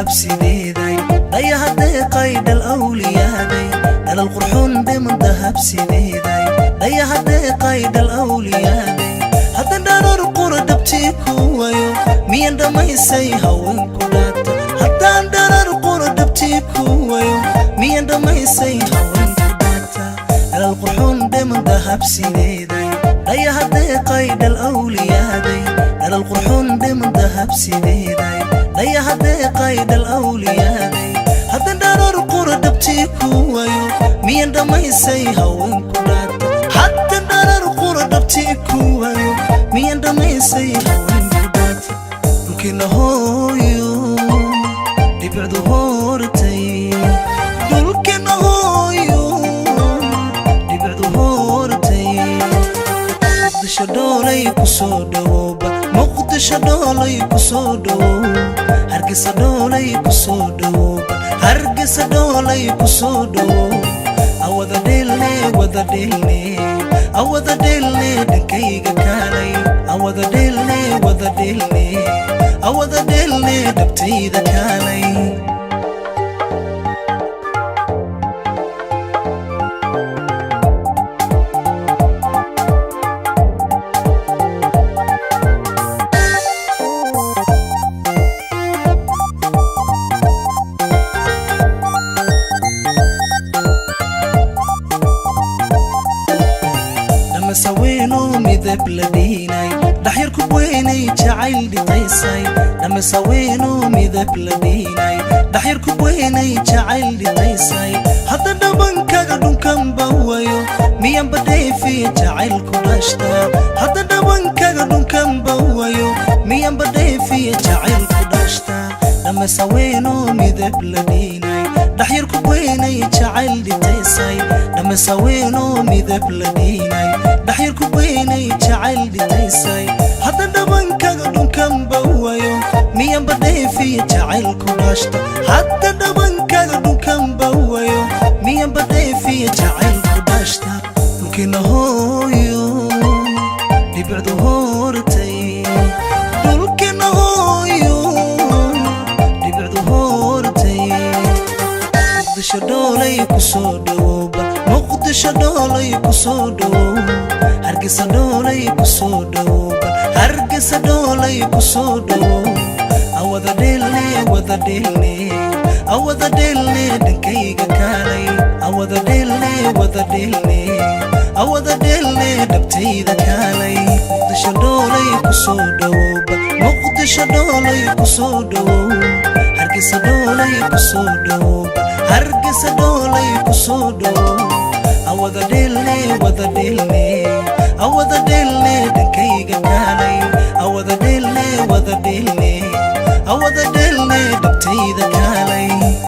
dahab sideeday dayaha deeqayd alawliyaaday dalal qurxoon dhiman dahab sideeday dayaha deeqayd alawliyaaday haddaan dharar qura dhabtii ku wayo miyan dhamaysay haweenku dhaata haddaan dharar qura dhabtii ku wayo miyan dhamaysay haweenku dhaata dalal qurxoon dhiman dahab sideeday dayaha deeqayd alawliyaaday dalal qurxoon dhiman dahab sideeday dayaha deeqayd alawliyaaday haddaan dharar qura dhabtii ku wayo miyan dhamaysay haweenku dhaata haddaan dharar qura dhabtii ku wayo miyan dhamaysay haweenku dhaata dhulkina hooyo dhibicdu hortay dhulkina hooyo dhibicdu hortay muqdisho dhoolay ku soo dhawooba muqdisho dhoolay ku soo dhawow hargeysa dhoolay ku soo dhawooba hargeysa dhoolay ku soo dhawow awada dheelne awada dheelne dhankayga kaalay awada dheelne awada dheelne dhabtayda kaalay مسوينو مذب لديناي دحير كبويني جعيل دي طيساي مسوينو مذب لديناي دحير كبويني جعيل دي طيساي حتى دبنكا قدون كم بوايو ميان بدي في جعيل كداشتا حتى دبنكا قدون كم بوايو ميان بدي في جعيل كداشتا مسوينو مذب لديناي دحير كبويني جعيل دي طيساي مسوينو مذب لديناي دحير كبويني جعيل دي طيساي حتى دبنكا قدون كم بوايو ميان بدي في جعيل كداشتا حتى دبنكا قدون كم بوايو ميان بدي في جعيل كداشتا لكن هويو دبعدو هورتي لكن هويو دبعدو هورتي muqdisho dhoolay ku soo dhawooba muqdisho dhoolay ku soo dhawow hargeysa dhoolay ku soo dhawooba hargeysa dhoolay ku soo dhawow awada dheelne awada dheelne dhankayga kaalay awada dheelne awada dheelne dhabtayda kaalay muqdisho dhoolay ku soo dhawooba muqdisho dhoolay ku soo dhawow hargeysa dhoolay ku soo dhawooba hargeysa dhoolay ku soo dhawow awada dheelne